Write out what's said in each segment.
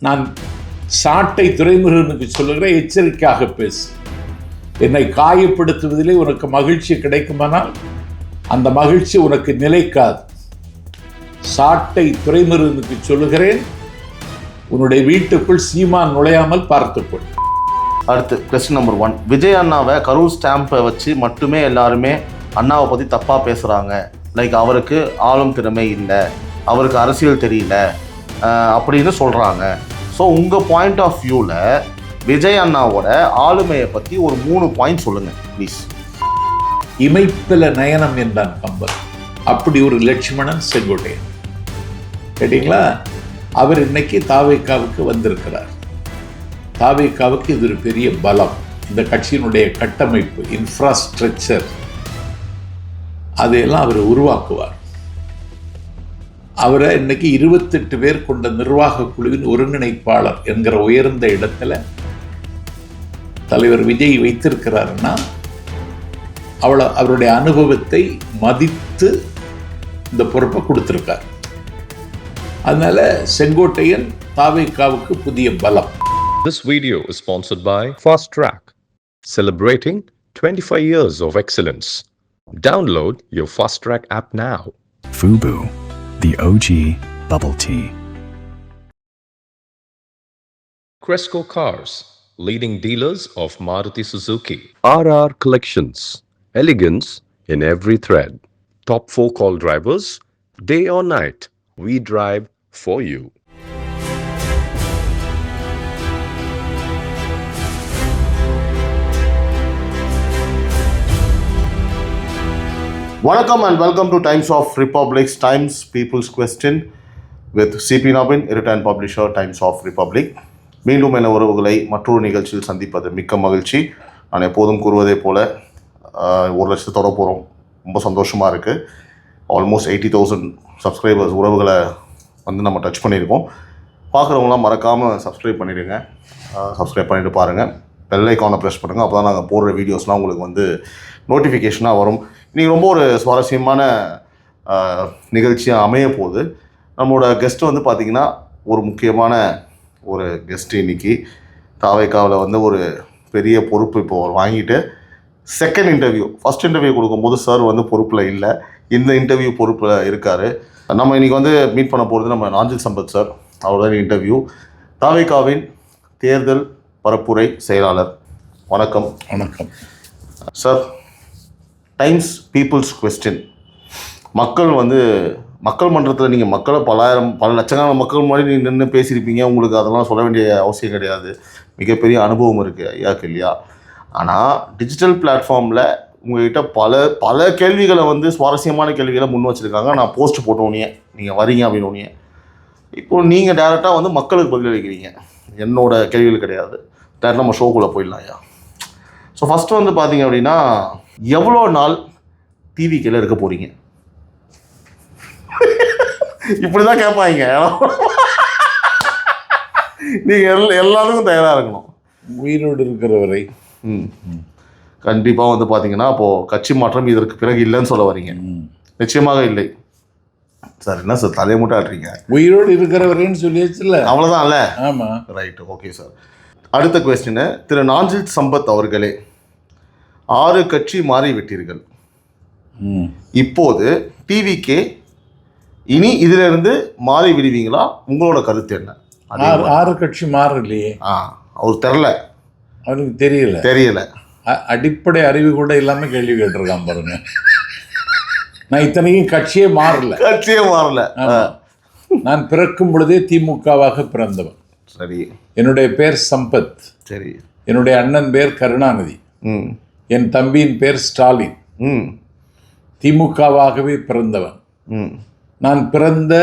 நான் சாட்டை துரைமுருகனுக்கு சொல்லுகிற எச்சரிக்கையாக பேசு. என்னை காயப்படுத்துவதிலே உனக்கு மகிழ்ச்சி கிடைக்குமானால் அந்த மகிழ்ச்சி உனக்கு நிலைக்காது. சாட்டை துரைமுருகனுக்கு சொல்லுகிறேன், உன்னுடைய வீட்டுக்குள் சீமான் நுழையாமல் பார்த்துக்கொள். அடுத்து கொஸ்டின் நம்பர் 1. விஜய் அண்ணாவை கரூர் ஸ்டாம்பை வச்சு மட்டுமே எல்லாருமே அண்ணாவை பற்றி தப்பாக பேசுகிறாங்க. லைக் அவருக்கு ஆளும் திறமை இல்லை, அவருக்கு அரசியல் தெரியல அப்படின்னு சொல்கிறாங்க. ஸோ உங்கள் பாயிண்ட் ஆஃப் வியூவில் விஜய் அண்ணாவோட ஆளுமையை பற்றி ஒரு 3 பாயிண்ட் சொல்லுங்கள் ப்ளீஸ். இமைப்பில நயனம் என்றான் கம்பர். அப்படி ஒரு லட்சுமணன் செங்கோட்டையன் கேட்டீங்களா? அவர் இன்னைக்கு தாவேகாவுக்கு வந்திருக்கிறார். தாவேகாவுக்கு இது ஒரு பெரிய பலம். இந்த கட்சியினுடைய கட்டமைப்பு, இன்ஃப்ராஸ்ட்ரக்சர், அதையெல்லாம் அவர் உருவாக்குவார். அவரை இன்னைக்கு 28 பேர் கொண்ட நிர்வாக குழுவின் ஒருங்கிணைப்பாளர் என்கிற உயர்ந்த இடத்துல தலைவர் விஜய் வைத்திருக்கிறாருன்னா அவருடைய அனுபவத்தை மதித்து இந்த பொறுப்பை கொடுத்திருக்கார். அதனால செங்கோட்டையன் தாவேகாவுக்கு புதிய பலம். This video is sponsored by Fast Track, celebrating 25 years of excellence. Download your Fast Track app now. Fubu, the OG bubble tea. Cresco Cars, leading dealers of Maruti Suzuki. RR Collections, elegance in every thread. Top 4 call drivers, day or night, we drive for you. வணக்கம் and welcome to Times of Republic's Times People's Question with CP Nabin, editor and publisher, Times of Republic. மீண்டும் என உறவுகளை மற்றொரு நிகழ்ச்சியில் சந்திப்பது மிக்க மகிழ்ச்சி. நான் எப்போதும் கூறுவதே போல் 1 லட்சத்தை தொட போகிறோம். ரொம்ப சந்தோஷமாக இருக்குது. ஆல்மோஸ்ட் 80,000 சப்ஸ்கிரைபர்ஸ் உறவுகளை வந்து நம்ம டச் பண்ணியிருக்கோம். பார்க்குறவங்களாம் மறக்காமல் சப்ஸ்கிரைப் பண்ணிவிடுங்க. சப்ஸ்கிரைப் பண்ணிவிட்டு பாருங்கள். பெல் ஐக்கானை ப்ரெஸ் பண்ணுங்கள். அப்போ தான் நாங்கள் போடுற வீடியோஸ்லாம் உங்களுக்கு வந்து நோட்டிஃபிகேஷனாக வரும். இன்றைக்கி ரொம்ப ஒரு சுவாரஸ்யமான நிகழ்ச்சியாக அமைய போகுது. நம்மளோட கெஸ்ட்டு வந்து பார்த்திங்கன்னா ஒரு முக்கியமான ஒரு கெஸ்ட்டு. இன்றைக்கி தாவேகாவில் வந்து ஒரு பெரிய பொறுப்பு இப்போ வாங்கிட்டு செகண்ட் இன்டர்வியூ, ஃபஸ்ட் இன்டர்வியூ கொடுக்கும்போது சார் வந்து பொறுப்பில் இல்லை, இந்த இன்டர்வியூ பொறுப்பில் இருக்கார். நம்ம இன்றைக்கி வந்து மீட் பண்ண போகிறது நம்ம நாஞ்சில் சம்பத் சார். அவர் தான் இன்டர்வியூ. தாவேகாவின் தேர்தல் பரப்புரை செயலாளர். வணக்கம். வணக்கம் சார். Times peoples question. மக்கள் வந்து மக்கள் மன்றத்தில் நீங்கள் மக்களை பல லட்சக்கணக்கான மக்கள் முன்னாடி நீங்கள் நின்று பேசியிருப்பீங்க. உங்களுக்கு அதெல்லாம் சொல்ல வேண்டிய அவசியம் கிடையாது. மிகப்பெரிய அனுபவம் இருக்குது ஐயாக்கு இல்லையா? ஆனால் டிஜிட்டல் பிளாட்ஃபார்மில் உங்கள்கிட்ட பல கேள்விகளை வந்து சுவாரஸ்யமான கேள்விகளை முன் வச்சுருக்காங்க. நான் போஸ்ட் போட்டோன்னே நீங்கள் வரீங்க அப்படின்னோடனே இப்போது நீங்கள் டேரெக்டாக வந்து மக்களுக்கு பதிலளிக்கிறீங்க. என்னோட கேள்விகள் கிடையாது. டேரெக்டாக நம்ம ஷோக்குள்ளே போயிடலாம் ஐயா. ஸோ ஃபஸ்ட்டு வந்து பார்த்தீங்க அப்படின்னா, எவ்வளோ நாள் டிவிக்கில் இருக்க போகிறீங்க? இப்படி தான் கேட்பாங்க. நீங்கள் எல்லாத்துக்கும் தயாராக இருக்கணும். உயிரோடு இருக்கிற வரை. கண்டிப்பாக வந்து பார்த்தீங்கன்னா அப்போது கட்சி மாற்றம் இதற்கு பிறகு இல்லைன்னு சொல்ல வரீங்க? நிச்சயமாக இல்லை சார். என்ன சார் தலைமுட்டை ஆட்டுறீங்க? உயிரோடு இருக்கிற வரைன்னு சொல்லியாச்சுல்ல, அவ்வளோதான் இல்லை? ஆமாம், ரைட்டு, ஓகே சார். அடுத்த கொஸ்டின். திரு நாஞ்சில் சம்பத் அவர்களே, 6 கட்சி மாறிவிட்டீர்கள். இப்போது டிவிக்கே இனி இதிலிருந்து மாறி விடுவீங்களா? உங்களோட கருத்து என்ன? 6 கட்சி மாறலையே. அவர் தெரில, அவனுக்கு தெரியல. அடிப்படை அறிவு கூட இல்லாமல் கேள்வி கேட்டிருக்கான் பாருங்க. நான் இத்தனைக்கும் கட்சியே மாறல. நான் பிறக்கும் பொழுதே திமுகவாக பிறந்தவன். சரி. என்னுடைய பேர் சம்பத். சரி. என்னுடைய அண்ணன் பேர் கருணாநிதி. என் தம்பியின் பேர் ஸ்டாலின். திமுகவாகவே பிறந்தவன். நான் பிறந்த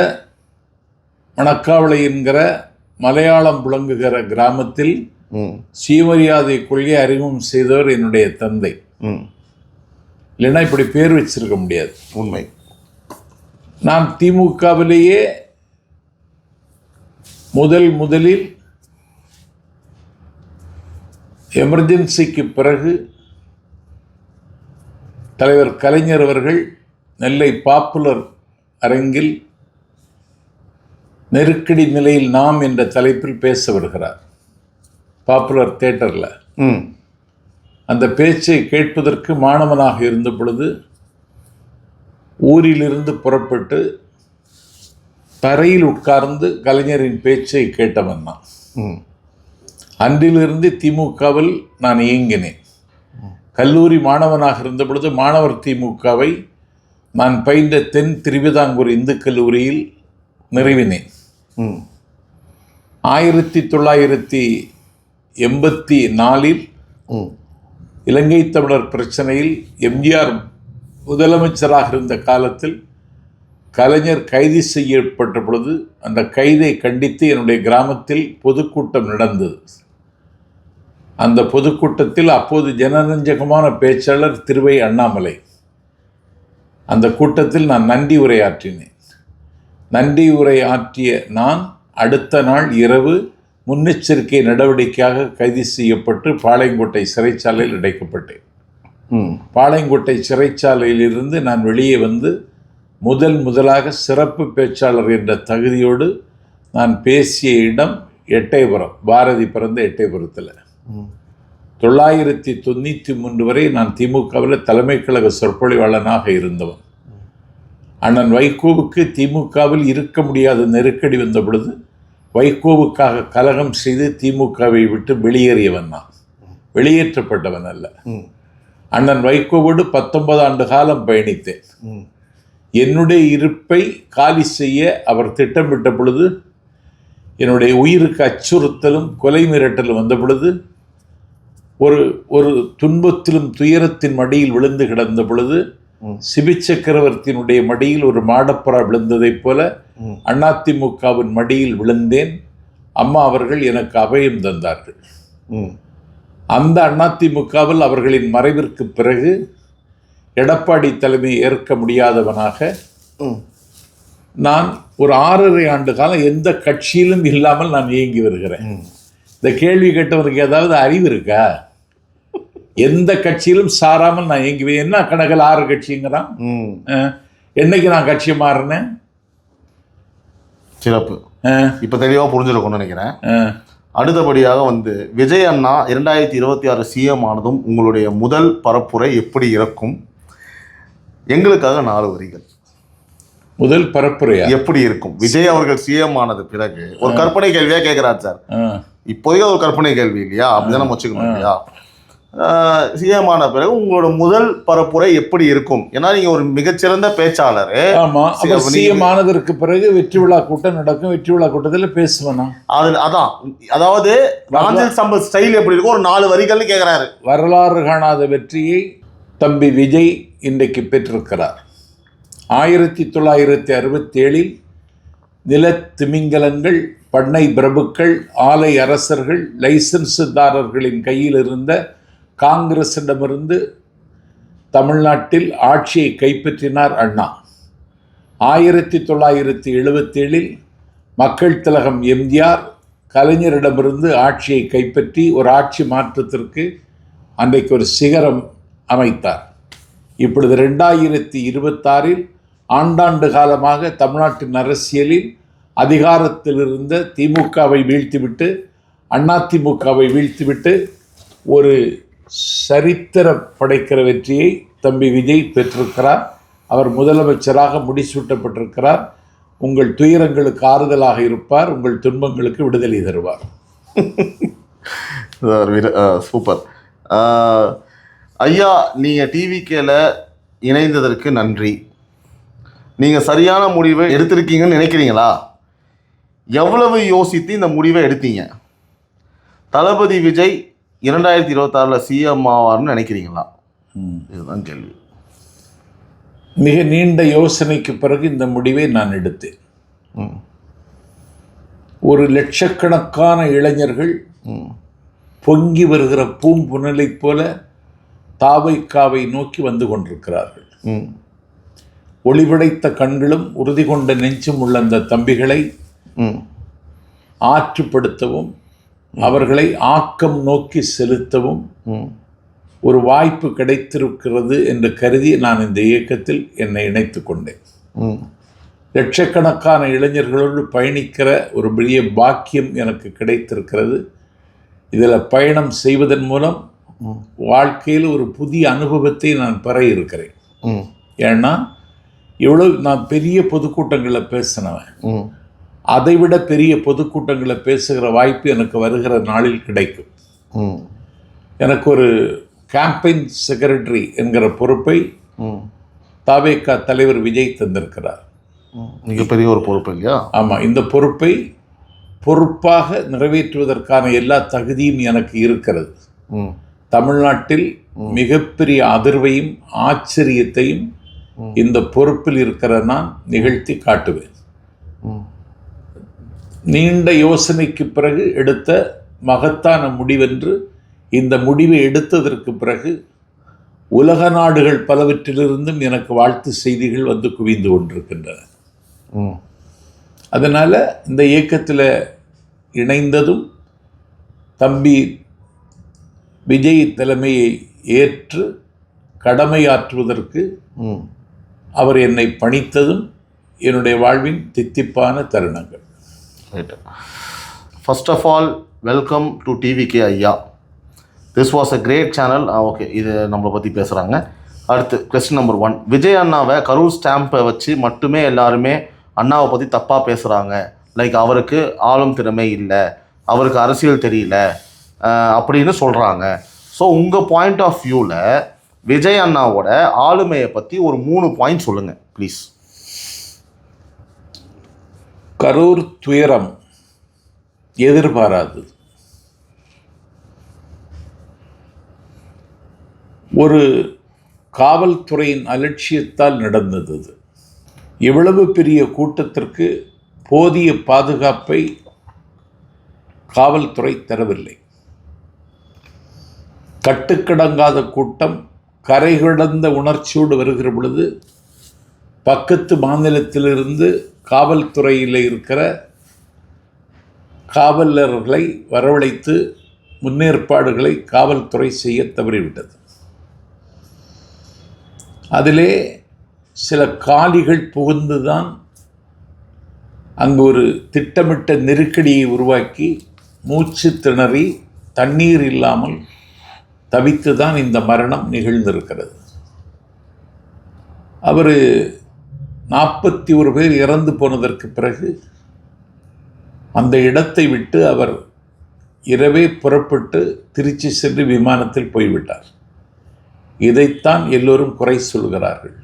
மணக்காவளை என்கிற மலையாளம் புழங்குகிற கிராமத்தில் சுயமரியாதை கொள்கை அறிமுகம் செய்தவர் என்னுடைய தந்தை. இல்லைன்னா இப்படி பேர் வச்சிருக்க முடியாது. உண்மை. நான் திமுகவிலேயே முதலில் எமர்ஜென்சிக்கு பிறகு தலைவர் கலைஞர் அவர்கள் நெல்லை பாப்புலர் அரங்கில் நெருக்கடி நிலையில் நாம் என்ற தலைப்பில் பேச வருகிறார் பாப்புலர் தியேட்டரில். அந்த பேச்சை கேட்பதற்கு மாணவனாக இருந்த பொழுது ஊரிலிருந்து புறப்பட்டு தரையில் உட்கார்ந்து கலைஞரின் பேச்சை கேட்டவன் நான். அன்றிலிருந்து திமுகவில் நான் இயங்கினேன். கல்லூரி மாணவனாக இருந்த பொழுது மாணவர் திமுகவை நான் பயின்ற தென் திருவிதாங்கூர் இந்து கல்லூரியில் நிறுவினேன். 1984 இலங்கை தமிழர் பிரச்சனையில் எம்ஜிஆர் முதலமைச்சராக இருந்த காலத்தில் கலைஞர் கைது செய்யப்பட்ட பொழுது அந்த கைதை கண்டித்து என்னுடைய கிராமத்தில் பொதுக்கூட்டம் நடந்தது. அந்த பொதுக்கூட்டத்தில் அப்போது ஜனரஞ்சகமான பேச்சாளர் திருவை அண்ணாமலை. அந்த கூட்டத்தில் நான் நன்றி உரையாற்றினேன். நன்றி உரையாற்றிய நான் அடுத்த நாள் இரவு முன்னெச்சரிக்கை நடவடிக்கையாக கைது செய்யப்பட்டு பாளையங்கோட்டை சிறைச்சாலையில் அடைக்கப்பட்டேன். பாளையங்கோட்டை சிறைச்சாலையிலிருந்து நான் வெளியே வந்து முதலாக சிறப்பு பேச்சாளர் என்ற தகுதியோடு நான் பேசிய இடம் எட்டயபுரம், பாரதி பிறந்த எட்டயபுரத்தில். 1993 வரை நான் திமுகவில் தலைமை கழக சொற்பொழிவாளனாக இருந்தவன். அண்ணன் வைகோவுக்கு திமுகவில் இருக்க முடியாத நெருக்கடி வந்த பொழுது வைகோவுக்காக கலகம் செய்து திமுகவை விட்டு வெளியேறியவன் நான், வெளியேற்றப்பட்டவன் அல்ல. அண்ணன் வைகோவோடு 19 ஆண்டு காலம் பயணித்தேன். என்னுடைய இருப்பை காலி செய்ய அவர் திட்டமிட்ட பொழுது, என்னுடைய உயிருக்கு அச்சுறுத்தலும் கொலை மிரட்டலும் வந்த பொழுது, ஒரு துன்பத்திலும் துயரத்தின் மடியில் விழுந்து கிடந்த பொழுது, சிபி சக்கரவர்த்தியினுடைய மடியில் ஒரு மாடப்புறா விழுந்ததைப் போல அதிமுகவின் மடியில் விழுந்தேன். அம்மா அவர்கள் எனக்கு அபயம் தந்தார்கள். அந்த அதிமுகவில் அவர்களின் மறைவிற்கு பிறகு எடப்பாடி தலைமை ஏற்க முடியாதவனாக நான் ஒரு 6.5 ஆண்டு காலம் எந்த கட்சியிலும் இல்லாமல் நான் இயங்கி வருகிறேன். இந்த கேள்வி கேட்டவனுக்கு ஏதாவது அறிவு இருக்கா? எந்த கட்சியிலும் சாராமல் நான் இயங்குவேன். என்ன கணக்கில் 6 கட்சிங்கிறான்? என்னைக்கு நான் கட்சியை மாறினேன்? சிறப்பு. இப்போ தெளிவாக புரிஞ்சிருக்கும்னு நினைக்கிறேன். அடுத்தபடியாக வந்து விஜய் அண்ணா 2026 சிஎம் ஆனதும் உங்களுடைய முதல் பரப்புரை எப்படி இருக்கும்? எங்களுக்காக 4 வரிகள். முதல் பரப்புரை எப்படி இருக்கும்? விஜய் அவர்கள் சிஎம் ஆனது பிறகு ஒரு கற்பனை கேள்வியாக கேட்குறாரு சார். இப்போதைக்கு ஒரு கற்பனை கேள்வி இல்லையா? அப்படிதான் நம்ம வச்சுக்கணும் இல்லையா? சிஎம் ஆன பிறகு உங்களோட முதல் பரப்புரை எப்படி இருக்கும்? ஏன்னா நீங்க ஒரு மிகச்சிறந்த பேச்சாளர். ஆமா, சிஎம் ஆனதற்கு பிறகு வெற்றி விழா கூட்டம் நடக்கும். வெற்றி விழா கூட்டத்தில் பேசுவேனா? அதாவது ராஞ்சல் சம்பத் ஸ்டைல் எப்படி இருக்கும்? ஒரு 4 வரிகள் கேட்கிறாரு. வரலாறு காணாத வெற்றியை தம்பி விஜய் இன்றைக்கு பெற்றிருக்கிறார். 1967 நிலத்திமிங்கலங்கள், பண்ணை பிரபுக்கள், ஆலை அரசர்கள், லைசன்ஸ்தாரர்களின் கையில் இருந்த காங்கிரசிடமிருந்து தமிழ்நாட்டில் ஆட்சியை கைப்பற்றினார் அண்ணா. 1977 மக்கள் திலகம் எம்ஜிஆர் கலைஞரிடமிருந்து ஆட்சியை கைப்பற்றி ஒரு ஆட்சி மாற்றத்திற்கு அன்றைக்கு ஒரு சிகரம் அமைத்தார். இப்பொழுது 2026 ஆண்டாண்டு காலமாக தமிழ்நாட்டின் அரசியலில் அதிகாரத்தில் இருந்த திமுகவை வீழ்த்திவிட்டு அதிமுகவை வீழ்த்திவிட்டு ஒரு சரித்திரம் படைக்கிற வெற்றியை தம்பி விஜய் பெற்றிருக்கிறார். அவர் முதலமைச்சராக முடிசூட்டப்பட்டிருக்கிறார். உங்கள் துயரங்களுக்கு ஆறுதலாக இருப்பார், உங்கள் துன்பங்களுக்கு விடுதலை தருவார். சூப்பர் ஐயா. நீங்கள் டிவிகேல இணைந்ததற்கு நன்றி. நீங்கள் சரியான முடிவை எடுத்திருக்கீங்கன்னு நினைக்கிறீங்களா? எவ்வளவு யோசித்து இந்த முடிவை எடுத்தீங்க? தளபதி விஜய் 2026 சிஎம் ஆவார்னு நினைக்கிறீங்களா? இதுதான் கேள்வி. மிக நீண்ட யோசனைக்கு பிறகு இந்த முடிவை நான் எடுத்தேன். ஒரு லட்சக்கணக்கான இளைஞர்கள் பொங்கி வருகிற பூம்புனலை போல தாவைக்காவை நோக்கி வந்து கொண்டிருக்கிறார்கள். ஒளிபடைத்த கண்களும் உறுதி கொண்ட நெஞ்சும் உள்ள அந்த தம்பிகளை ஆற்றுப்படுத்தவும் அவர்களை ஆக்கம் நோக்கி செலுத்தவும் ஒரு வாய்ப்பு கிடைத்திருக்கிறது என்று கருதி நான் இந்த இயக்கத்தில் என்னை இணைத்து கொண்டேன். லட்சக்கணக்கான இளைஞர்களோடு பயணிக்கிற ஒரு பெரிய பாக்கியம் எனக்கு கிடைத்திருக்கிறது. இதில் பயணம் செய்வதன் மூலம் வாழ்க்கையில் ஒரு புதிய அனுபவத்தை நான் பெற இருக்கிறேன். ஏன்னா இவ்வளவு நான் பெரிய பொதுக்கூட்டங்களில் பேசினவன், அதைவிட பெரிய பொதுக்கூட்டங்களில் பேசுகிற வாய்ப்பு எனக்கு வருகிற நாளில் கிடைக்கும். எனக்கு ஒரு கேம்பெயின் செக்ரட்டரி என்கிற பொறுப்பை தாவேகா தலைவர் விஜய் தந்திருக்கிறார். மிகப்பெரிய ஒரு பொறுப்பு இல்லையா? ஆமாம், இந்த பொறுப்பை பொறுப்பாக நிறைவேற்றுவதற்கான எல்லா தகுதியும் எனக்கு இருக்கிறது. தமிழ்நாட்டில் மிகப்பெரிய அதிர்வையும் ஆச்சரியத்தையும் இந்த பொறுப்பில் இருக்கிற நான் நிகழ்த்தி காட்டுவேன். நீண்ட யோசனைக்கு பிறகு எடுத்த மகத்தான முடிவென்று இந்த முடிவை எடுத்ததற்கு பிறகு உலக நாடுகள் பலவற்றிலிருந்தும் எனக்கு வாழ்த்து செய்திகள் வந்து குவிந்து கொண்டிருக்கின்றன. அதனால் இந்த இயக்கத்தில் இணைந்ததும் தம்பி விஜய் தலைமையை ஏற்று கடமையாற்றுவதற்கு அவர் என்னை பணித்ததும் என்னுடைய வாழ்வின் தித்திப்பான தருணங்கள். First of all welcome to TVK ஐயா. This was a great channel. Okay, இது நம்மளை பற்றி பேசுகிறாங்க. அடுத்து கொஸ்டின் நம்பர் 1. விஜய் அண்ணாவை கரூர் ஸ்டாம்பை வச்சு மட்டுமே எல்லாருமே அண்ணாவை பற்றி தப்பாக பேசுகிறாங்க. லைக் அவருக்கு ஆளும் திறமை இல்லை, அவருக்கு அரசியல் தெரியல அப்படின்னு சொல்கிறாங்க. ஸோ உங்கள் பாயிண்ட் ஆஃப் வியூவில் விஜய் அண்ணாவோட ஆளுமையை பற்றி ஒரு 3 பாயிண்ட் சொல்லுங்கள் ப்ளீஸ். கரூர் துயரம் எதிர்பாராது. ஒரு காவல்துறையின் அலட்சியத்தால் நடந்தது. இவ்வளவு பெரிய கூட்டத்திற்கு போதிய பாதுகாப்பை காவல்துறை தரவில்லை. கட்டுக்கடங்காத கூட்டம் கரை கடந்த உணர்ச்சியோடு வருகிற பொழுது பக்கத்து மாநிலத்திலிருந்து காவல்துறையில் இருக்கிற காவலர்களை வரவழைத்து முன்னேற்பாடுகளை காவல்துறை செய்ய தவறிவிட்டது. அதிலே சில காலிகள் புகுந்துதான் அங்கு ஒரு திட்டமிட்ட நெருக்கடியை உருவாக்கி மூச்சு திணறி தண்ணீர் இல்லாமல் தவித்து தான் இந்த மரணம் நிகழ்ந்திருக்கிறது. அவர் 41 பேர் இறந்து போனதற்கு பிறகு அந்த இடத்தை விட்டு அவர் இரவே புறப்பட்டு திருச்சி சென்று விமானத்தில் போய்விட்டார். இதைத்தான் எல்லோரும் குறை சொல்கிறார்கள்.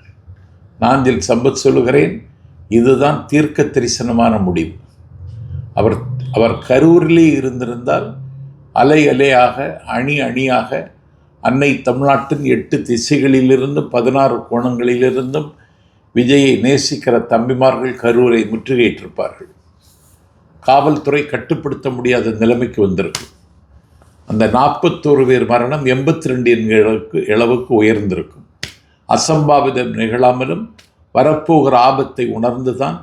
நான் இதில் சம்பத் சொல்லுகிறேன், இதுதான் தீர்க்க தரிசனமான முடிவு. அவர் கரூரிலே இருந்திருந்தால் அலை அலையாக அணி அணியாக அன்னை தமிழ்நாட்டின் 8 திசைகளிலிருந்தும் 16 கோணங்களிலிருந்தும் விஜயை நேசிக்கிற தம்பிமார்கள் கரூரை முற்றுகையிட்டிருப்பார்கள். காவல்துறை கட்டுப்படுத்த முடியாத நிலைமைக்கு வந்திருக்கும். அந்த 41 பேர் மரணம் 82 என்கிற அளவுக்கு உயர்ந்திருக்கும். அசம்பாவிதம் நிகழாமலும் வரப்போகிற ஆபத்தை உணர்ந்துதான்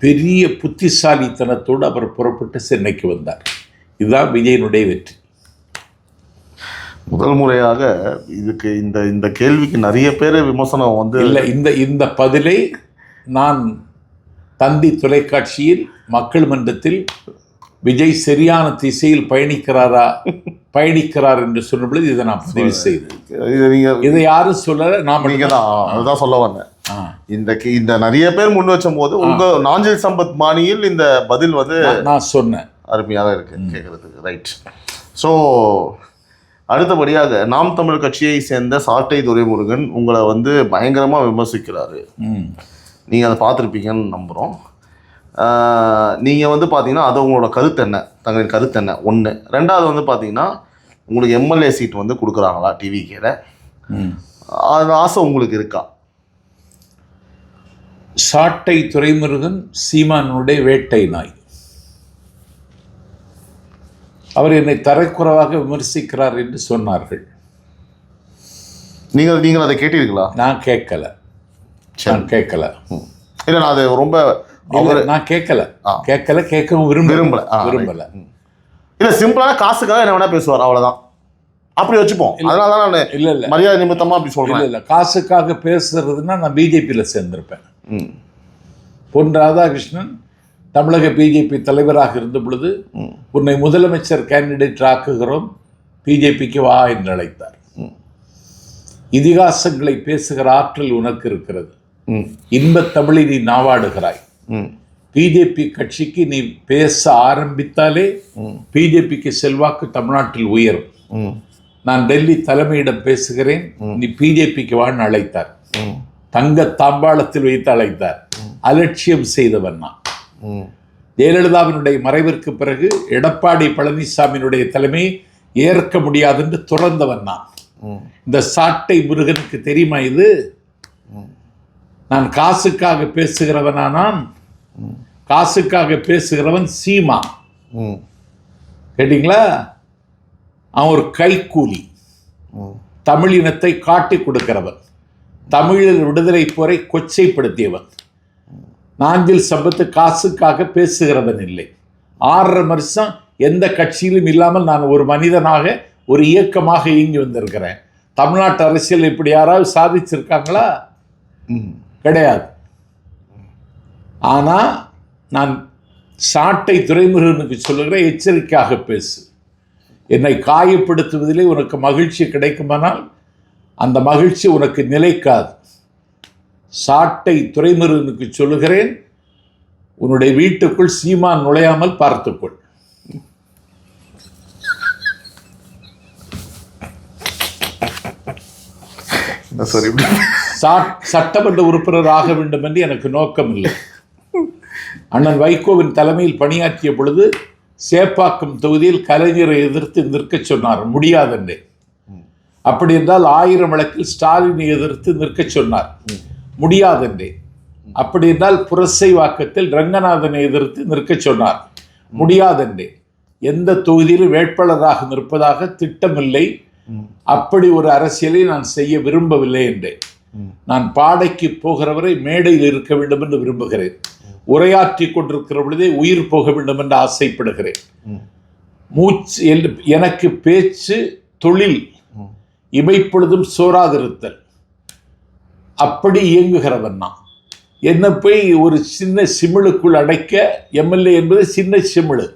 பெரிய புத்திசாலித்தனத்தோடு அவர் புறப்பட்டு சென்னைக்கு வந்தார். இதுதான் விஜயனுடைய வெற்றி. முதல் முறையாக இதுக்கு இந்த கேள்விக்கு நிறைய பேர் விமர்சனம் வந்து இல்லை. இந்த பதிலை நான் தந்தி தொலைக்காட்சியில் மக்கள் மன்றத்தில் விஜய் சரியான திசையில் பயணிக்கிறார் என்று சொன்ன பொழுது இதை நான் பதிவு செய்தேன். இதை யாரும் சொல்லல, நீங்கள் தான் அதுதான் சொல்ல வந்தேன். இந்த நிறைய பேர் முன் வச்ச போது உங்கள் நாஞ்சில் சம்பத் மாணியில் இந்த பதில் வந்து நான் சொன்னேன். அருமையாக இருக்கு கேட்குறதுக்கு. ரைட். ஸோ அடுத்தபடியாக நாம் தமிழ் கட்சியை சேர்ந்த சாட்டை துரைமுருகன் உங்களை வந்து பயங்கரமாக விமர்சிக்கிறாரு. நீங்கள் அதை பார்த்துருப்பீங்கன்னு நம்புகிறோம். நீங்கள் வந்து பார்த்தீங்கன்னா அது உங்களோட கருத்து என்ன, தங்களின் கருத்து என்ன? 1. 2வது வந்து பார்த்தீங்கன்னா உங்களுக்கு எம்எல்ஏ சீட் வந்து கொடுக்குறாங்களா டிவிகேல? அது ஆசை உங்களுக்கு இருக்கா? சாட்டை துரைமுருகன் சீமானுடைய வேட்டை நாய். அவர் என்னை தரக்குறைவாக விமர்சிக்கிறார் என்று சொன்னார்கள். நீங்கள் அதை கேட்டீர்களா? நான் கேட்கல. இல்லை, நான் அது ரொம்ப நான் கேட்கல, கேட்கவும் விரும்பல. இல்லை, சிம்பிளான காசுக்காக என்ன வேணா பேசுவார், அவ்வளோதான். அப்படி வச்சுப்போம். அதனால தான் நான் இல்லை மரியாதை நிமித்தமாக அப்படி சொல்கிறேன். இல்லை, காசுக்காக பேசுறதுன்னா நான் பிஜேபியில் சேர்ந்திருப்பேன். பொன் ராதாகிருஷ்ணன் தமிழக பிஜேபி தலைவராக இருந்த பொழுது உன்னை முதலமைச்சர் கேண்டிடேட் ஆக்குகிறோம், பிஜேபிக்கு வா என்று அழைத்தார். இதிகாசங்களை பேசுகிற ஆற்றல் உனக்கு இருக்கிறது. இன்பத் தமிழை நீ நாவாடுகிறாய். பிஜேபி கட்சிக்கு நீ பேச ஆரம்பித்தாலே பிஜேபிக்கு செல்வாக்கு தமிழ்நாட்டில் உயரும். நான் டெல்லி தலைமையிடம் பேசுகிறேன், நீ பிஜேபிக்கு வான்னு அழைத்தார். தங்க தாம்பாளத்தில் வைத்து அழைத்தார். அலட்சியம் செய்தவன் நான். ஜெயலலிதாவினுடைய மறைவிற்கு பிறகு எடப்பாடி பழனிசாமியினுடைய தலைமையை ஏற்க முடியாது என்று துறந்தவன் நான். இந்த சாட்டை முருகனுக்கு தெரியுமா இது? நான் காசுக்காக பேசுகிறவனா? நான் காசுக்காக பேசுகிறவன் சீமா. கேட்டீங்களா? அவன் ஒரு கைக்கூலி, தமிழினத்தை காட்டி கொடுக்கிறவன், தமிழர் விடுதலை போரை கொச்சைப்படுத்தியவன். நாஞ்சில் சம்பத்து காசுக்காக பேசுகிறவன் இல்லை. 6.5 வருஷம் எந்த கட்சியிலும் இல்லாமல் நான் ஒரு மனிதனாக ஒரு இயக்கமாக இயங்கி வந்திருக்கிறேன். தமிழ்நாட்டு அரசியல் இப்படி யாராவது சாதிச்சிருக்காங்களா? கிடையாது. ஆனால் நான் சாட்டை துரைமுருகனுக்கு சொல்லுகிறேன், எச்சரிக்கையாக பேசு. என்னை காயப்படுத்துவதிலே உனக்கு மகிழ்ச்சி கிடைக்குமானால் அந்த மகிழ்ச்சி உனக்கு நிலைக்காது. சாட்டை துரைமுருகனுக்கு சொல்லுகிறேன், உன்னுடைய வீட்டுக்குள் சீமான் நுழையாமல் பார்த்துக்கொள். சட்டமன்ற உறுப்பினர் ஆக வேண்டும் என்று எனக்கு நோக்கம் இல்லை. அண்ணன் வைகோவின் தலைமையில் பணியாற்றிய பொழுது சேப்பாக்கம் தொகுதியில் கலைஞரை எதிர்த்து நிற்க சொன்னார், முடியாதென்றே. அப்படி என்றால் 1000 வழக்கில் ஸ்டாலினை எதிர்த்து நிற்க சொன்னார், முடியாதென்றே. அப்படி என்றால் புரசைவாக்கத்தில் ரங்கநாதனை எதிர்த்து நிற்க சொன்னார், முடியாதென்றே. எந்த தொகுதியிலும் வேட்பாளராக நிற்பதாக திட்டமில்லை. அப்படி ஒரு அரசியலை நான் செய்ய விரும்பவில்லை என்றேன். நான் பாடைக்கு போகிறவரை மேடையில் இருக்க வேண்டும் என்று விரும்புகிறேன். உரையாற்றி கொண்டிருக்கிற பொழுதே உயிர் போக வேண்டும் என்று ஆசைப்படுகிறேன். மூச்சு எனக்கு பேச்சு தொழில், இமைப்பொழுதும் சோராதிருத்தல், அப்படி இயங்குகிறவன் நான். என்ன போய் ஒரு சின்ன சிமிழுக்குள் அடைக்க எம்எல்ஏ என்பது சின்ன சிமிழு.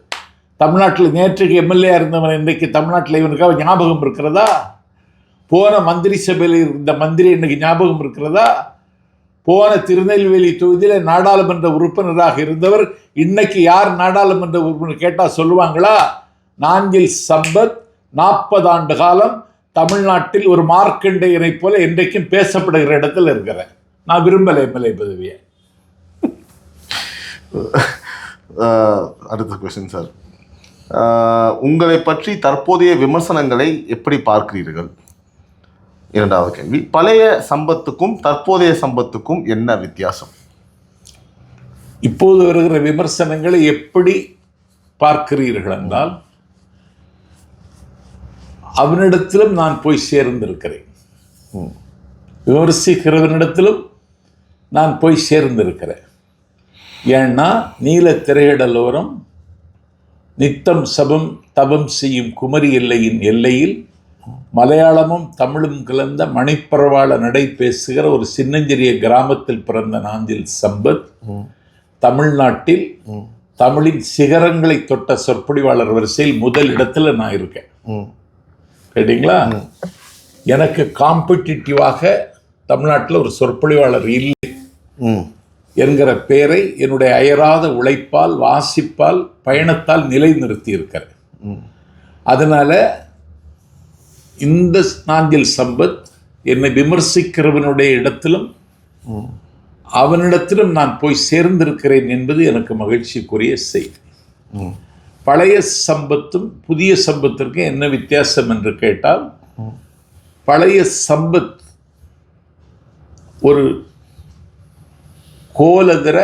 தமிழ்நாட்டில் நேற்றுக்கு எம்எல்ஏ இருந்தவன் இன்றைக்கு தமிழ்நாட்டில் இவனுக்காக ஞாபகம் இருக்கிறதா? போன மந்திரி சபையில் இருந்த மந்திரி இன்னைக்கு ஞாபகம் இருக்கிறதா? போன திருநெல்வேலி தொகுதியில் நாடாளுமன்ற உறுப்பினராக இருந்தவர் இன்னைக்கு யார் நாடாளுமன்ற உறுப்பினர் கேட்டால் சொல்லுவாங்களா? நாஞ்சில் சம்பத் 40 ஆண்டு காலம் தமிழ்நாட்டில் ஒரு மார்க்கண்டேயனை போல இன்றைக்கும் பேசப்படுகிற இடத்துல இருக்கிறேன். நான் விரும்பலை எம்எல்ஏ பதவியை. அடுத்த கொஸ்டின் சார், உங்களை பற்றி தற்போதைய விமர்சனங்களை எப்படி பார்க்கிறீர்கள்? இரண்டாவது கேள்வி, பழைய சம்பத்துக்கும் தற்போதைய சம்பத்துக்கும் என்ன வித்தியாசம்? இப்போது வருகிற விமர்சனங்களை எப்படி பார்க்கிறீர்கள் என்றால், அவனிடத்திலும் நான் போய் சேர்ந்திருக்கிறேன், விமர்சிக்கிறவனிடத்திலும் நான் போய் சேர்ந்திருக்கிறேன். ஏன்னா நீல திரையிடலோரம் நித்தம் சபம் தபம் செய்யும் குமரி எல்லையின் எல்லையில் மலையாளமும் தமிழும் கலந்த மணிப்பரவாள நடை பேசுகிற ஒரு சின்னஞ்சிறிய கிராமத்தில் பிறந்த நாஞ்சில் சம்பத் தமிழ்நாட்டில் தமிழின் சிகரங்களை தொட்ட சொற்பொழிவாளர் வரிசையில் முதல் இடத்துல நான் இருக்கேன். கேட்டீங்களா? எனக்கு காம்படிட்டிவாக தமிழ்நாட்டில் ஒரு சொற்பொழிவாளர் இல்லை என்கிற பெயரை என்னுடைய அயராத உழைப்பால், வாசிப்பால், பயணத்தால் நிலைநிறுத்தி இருக்கிறேன். அதனால இந்த நாஞ்சில் சம்பத் என்னை விமர்சிக்கிறவனுடைய இடத்திலும் அவனிடத்திலும் நான் போய் சேர்ந்திருக்கிறேன் என்பது எனக்கு மகிழ்ச்சிக்குரிய செய்தி. பழைய சம்பத்தும் புதிய சம்பத்திற்கும் என்ன வித்தியாசம் என்று கேட்டால், பழைய சம்பத் ஒரு கோலதிர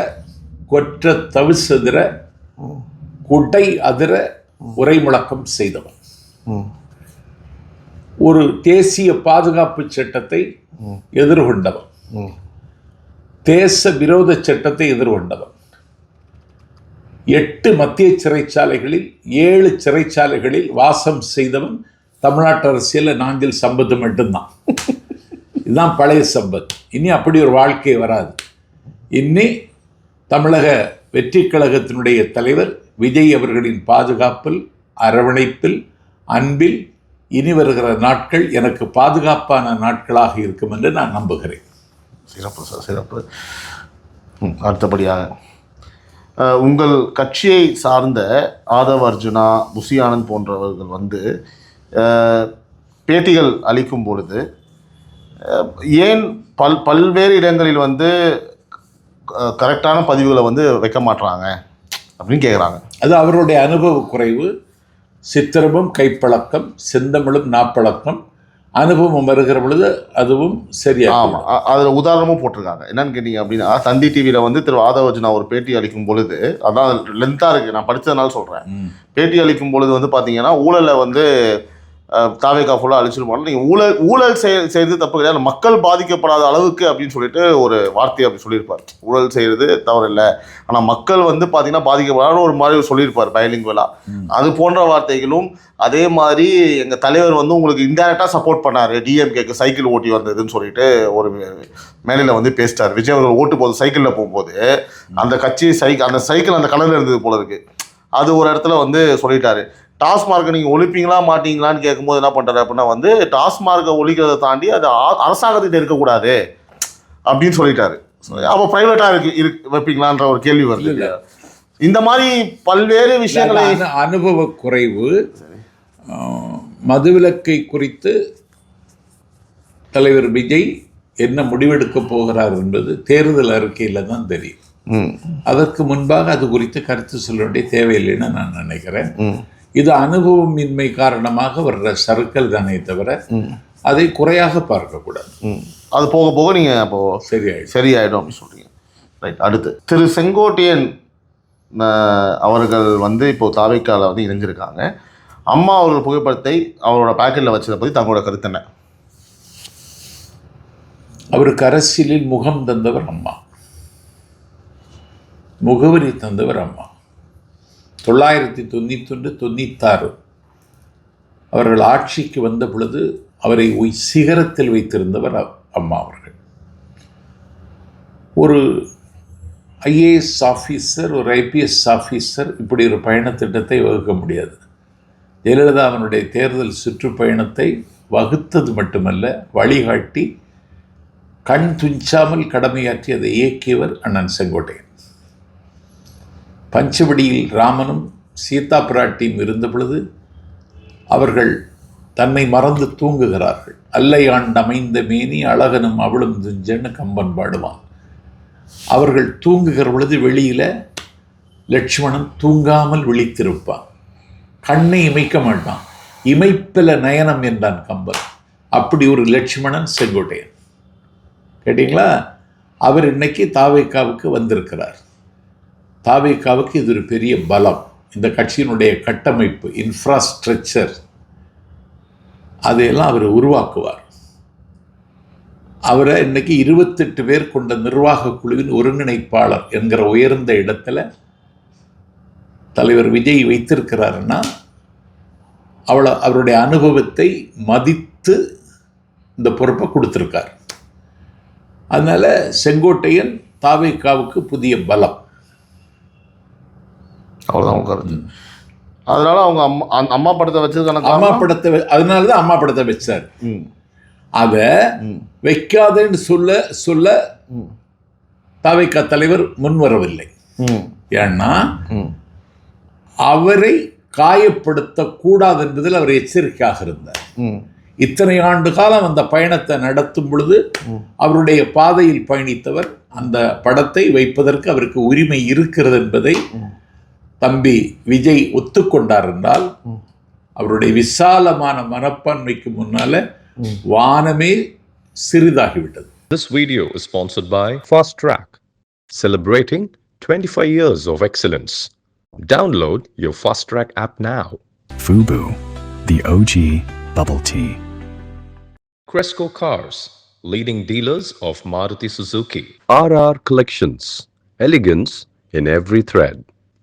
கொற்ற தவிசதிர குடை அதிர உரை முழக்கம் செய்தவன். ஒரு தேசிய பாதுகாப்பு சட்டத்தை எதிர்கொண்டவன், தேச விரோத சட்டத்தை எதிர்கொண்டவன். 8 மத்திய சிறைச்சாலைகளில் 7 சிறைச்சாலைகளில் வாசம் செய்தவன் தமிழ்நாட்டு அரசியலில் நாஞ்சில் சம்பத் மட்டும்தான். இதுதான் பழைய சம்பத். இனி அப்படி ஒரு வாழ்க்கை வராது. இனி தமிழக வெற்றிக் கழகத்தினுடைய தலைவர் விஜய் அவர்களின் பாதுகாப்பில், அரவணைப்பில், அன்பில் இனி வருகிற நாட்கள் எனக்கு பாதுகாப்பான நாட்களாக இருக்கும் என்று நான் நம்புகிறேன். சிறப்பு சார், சிறப்பு. அடுத்தபடியாக உங்கள் கட்சியை சார்ந்த ஆதவ் அர்ஜுனா, புசி ஆனந்த் போன்றவர்கள் வந்து பேட்டிகள் அளிக்கும் பொழுது ஏன் பல்வேறு இடங்களில் வந்து கரெக்டான பதிவுகளை வந்து வைக்க மாட்டுறாங்க அப்படின்னு கேட்குறாங்க. அது அவருடைய அனுபவ குறைவு. சித்திரமும் கைப்பழக்கம், செந்தமிழும் நாப்பழக்கம், அனுபவம் வருகிற பொழுது அதுவும் சரியா. ஆமாம், அதில் உதாரணமும் போட்டிருக்காங்க. என்னன்னு கேட்டிங்க அப்படின்னா, தந்தி டிவியில் வந்து திரு ஆதவ் அர்ஜுனா ஒரு பேட்டி அளிக்கும் பொழுது, அதான் லென்த்தாக இருக்குது, நான் படித்ததுனால சொல்கிறேன். பேட்டி அளிக்கும் பொழுது வந்து பார்த்தீங்கன்னா, ஊழலை வந்து தாவேகா ஃபுல்லாக அழிச்சிருப்பாங்க, நீங்கள் ஊழல் செய்கிறது தப்பு கிடையாது, மக்கள் பாதிக்கப்படாத அளவுக்கு அப்படின்னு சொல்லிட்டு ஒரு வார்த்தையை அப்படி சொல்லியிருப்பார். ஊழல் செய்கிறது தவறு இல்லை, ஆனால் மக்கள் வந்து பார்த்தீங்கன்னா பாதிக்கப்படாத ஒரு மாதிரி சொல்லியிருப்பார் பைலிங்குவலாக. அது போன்ற வார்த்தைகளும், அதே மாதிரி எங்கள் தலைவர் வந்து உங்களுக்கு இன்டைரக்டாக சப்போர்ட் பண்ணார், டிஎம்கேக்கு சைக்கிள் ஓட்டி வந்ததுன்னு சொல்லிட்டு ஒரு மேலையில் வந்து பேசிட்டார். விஜய் அவர்கள் ஓட்டு போது சைக்கிளில் போகும்போது அந்த கட்சி அந்த சைக்கிள் அந்த கலரில் இருந்தது போல இருக்குது. அது ஒரு இடத்துல வந்து சொல்லிட்டாரு. டாஸ்மார்க்கை நீங்கள் ஒழிப்பீங்களா மாட்டீங்களான்னு கேட்கும்போது என்ன பண்ணுறாரு அப்படின்னா வந்து, டாஸ்மார்க்கை ஒழிக்கிறத தாண்டி அது அரசாங்கத்திட்ட இருக்கக்கூடாது அப்படின்னு சொல்லிட்டாரு. அப்போ ப்ரைவேட்டாக வைப்பீங்களான்ற ஒரு கேள்வி வருது. இந்த மாதிரி பல்வேறு விஷயங்களை அனுபவ குறைவு. மதுவிலக்கை குறித்து தலைவர் விஜய் என்ன முடிவெடுக்க போகிறார் என்பது தேர்தல் அறிக்கையில் தான் தெரியும். அதற்கு முன்பாக அது குறித்து கருத்து சொல்ல வேண்டிய தேவையில்லைன்னு நான் நினைக்கிறேன். இது அனுபவமின்மை காரணமாக வர்ற சறுக்கல் தானே தவிர அதை குறையாக பார்க்கக்கூடாது. அது போக போக நீங்கள் அப்போ சரியாயிடும் அப்படின்னு சொல்றீங்க. ரைட். அடுத்து திரு செங்கோட்டையன் அவர்கள் வந்து இப்போ தாவேக்கால வந்து இணைஞ்சிருக்காங்க. அம்மா அவர்கள் புகைப்படத்தை அவரோட பாக்கெட்டில் வச்சதை பற்றி தங்களோட கருத்து என்ன? அவருக்கு அரசியலில் முகம் தந்தவர் அம்மா, முகவரி தந்தவர் அம்மா. 1991-96 அவர்கள் ஆட்சிக்கு வந்த பொழுது அவரை சிகரத்தில் வைத்திருந்தவர் அம்மா அவர்கள். ஒரு ஐஏஎஸ் ஆஃபீஸர், ஒரு ஐபிஎஸ் ஆஃபீஸர் இப்படி ஒரு பயணத்திட்டத்தை வகுக்க முடியாது. ஜெயலலிதா அவனுடைய தேர்தல் சுற்றுப்பயணத்தை வகுத்தது மட்டுமல்ல, வழிகாட்டி கண் துஞ்சாமல் கடமையாற்றி அதை இயக்கியவர் அண்ணன் செங்கோட்டையன். பஞ்சவடியில் ராமனும் சீதா பிராட்டியும் இருந்த பொழுது அவர்கள் தன்னை மறந்து தூங்குகிறார்கள். அல்லையாண்டமைந்த மேனி அழகனும் அவளும் துஞ்சன்னு கம்பன் பாடுவான். அவர்கள் தூங்குகிற பொழுது வெளியில் லட்சுமணன் தூங்காமல் விழித்திருப்பான், கண்ணை இமைக்க மாட்டான். இமைப்பில நயனம் என்றான் கம்பன். அப்படி ஒரு லட்சுமணன் செங்கோட்டையன். கேட்டிங்களா? அவர் இன்னைக்கு தாவேக்காவுக்கு வந்திருக்கிறார். தாவேக்காவுக்கு இது ஒரு பெரிய பலம். இந்த கட்சியினுடைய கட்டமைப்பு, இன்ஃப்ராஸ்ட்ரக்சர், அதையெல்லாம் அவர் உருவாக்குவார். அவரை இன்னைக்கு 28 பேர் கொண்ட நிர்வாக குழுவின் ஒருங்கிணைப்பாளர் என்கிற உயர்ந்த இடத்துல தலைவர் விஜய் வைத்திருக்கிறாருன்னா அவருடைய அனுபவத்தை மதித்து இந்த பொறுப்பை கொடுத்துருக்கார். அதனால செங்கோட்டையன் தாவேக்காவுக்கு புதிய பலம். அவ்வளோதான் கருத்து. அதனால அவங்க அம்மா படத்தை வச்சதுக்கான அம்மா படத்தை அதனால தான் அம்மா படத்தை வச்சார். அதை வைக்காதேன்னு சொல்ல தாவேக்கா தலைவர் முன்வரவில்லை. ஏன்னா அவரை காயப்படுத்தக்கூடாது என்பதில் அவர் எச்சரிக்கையாக இருந்தார். இத்தனை ஆண்டு காலம் அந்த பயணத்தை நடத்தும் பொழுது அவருடைய பாதையில் பயணித்தவர். அந்த படத்தை வைப்பதற்கு அவருக்கு உரிமை இருக்கிறது என்பதை தம்பி விஜய் ஒத்துக்கொண்டார் என்றால் அவருடைய விசாலமான மனப்பான்மைக்கு முன்னால வானமே சிறிதாகிவிட்டது. This video is sponsored by Fast Track, celebrating 25 years of excellence. Download your Fast Track app now. Fubu, the OG bubble tea. Cresco Cars, leading dealers of Maruti Suzuki. RR Collections, elegance in every thread.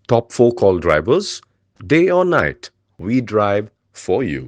Top 4 call drivers, day or night, we drive for you.